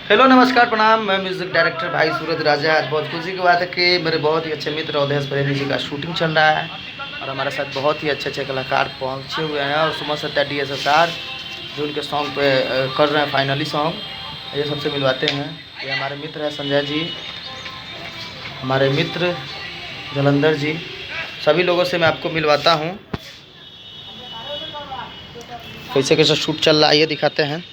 Hello नमस्कार प्रणाम। मैं म्यूज़िक डायरेक्टर भाई सूरज राजा। आज बहुत खुशी की बात है कि मेरे बहुत ही अच्छे मित्र अवधेश प्रेमी जी का शूटिंग चल रहा है और हमारे साथ बहुत ही अच्छे अच्छे कलाकार पहुंचे हुए हैं और सुमन सत्या DSSR जो उनके सॉन्ग पे कर रहे हैं फाइनली सॉन्ग। ये सबसे मिलवाते हैं। ये हमारे मित्र हैं संजय जी, हमारे मित्र जलंधर जी, सभी लोगों से मैं आपको मिलवाता हूँ। कैसे कैसे शूट चल रहा है ये दिखाते हैं।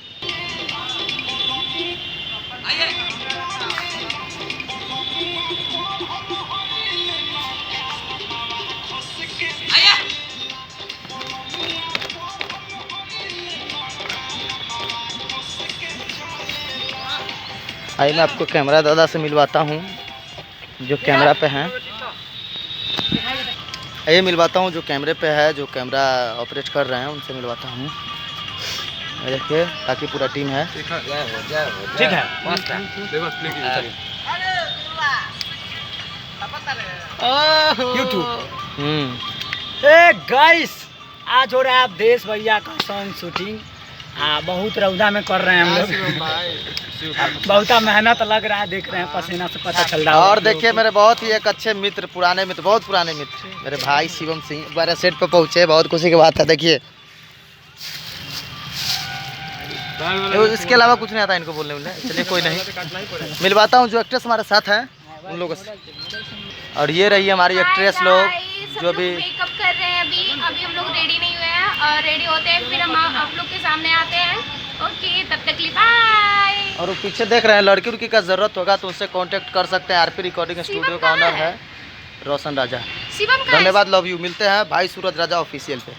आइए मैं आपको कैमरा दादा से मिलवाता हूँ जो कैमरा पे हैं। आइए मिलवाता हूँ जो कैमरे पे है, जो कैमरा ऑपरेट कर रहे हैं उनसे मिलवाता हूँ। देखिए ताकि पूरा टीम है। ठीक है गाइस, आज हो रहा है अवधेश भैया का सॉन्ग शूटिंग। बहुत रौदा में कर रहे हैं हम लोग। बहुत मेहनत लग रहा है, देख रहे हैं पसीना से पता चल रहा है। और देखिए मेरे बहुत ही एक अच्छे मित्र, पुराने मित्र, बहुत पुराने मित्र, मेरे भाई शिवम सिंह बारे सेट पे पहुँचे। बहुत खुशी की बात है। देखिए इसके अलावा कुछ नहीं आता इनको बोलने में। चलिए कोई नहीं, मिलवाता हूँ जो एक्ट्रेस हमारे साथ हैं उन लोगों से। और ये रही हमारी एक्ट्रेस लोग जो भी मेकअप कर रहे हैं। अभी हम लोग रेडी नहीं हुए हैं और रेडी होते हैं फिर हम आप लोग के सामने आते हैं। ओके, तब तक लिए बाय। और वो पीछे देख रहे हैं, लड़की उड़की का जरूरत होगा तो उससे कांटेक्ट कर सकते हैं। RP रिकॉर्डिंग स्टूडियो का ऑनर है रोशन राजा। शिवम का धन्यवाद, लव यू। मिलते हैं भाई सूरज राजा ऑफिशियल पे।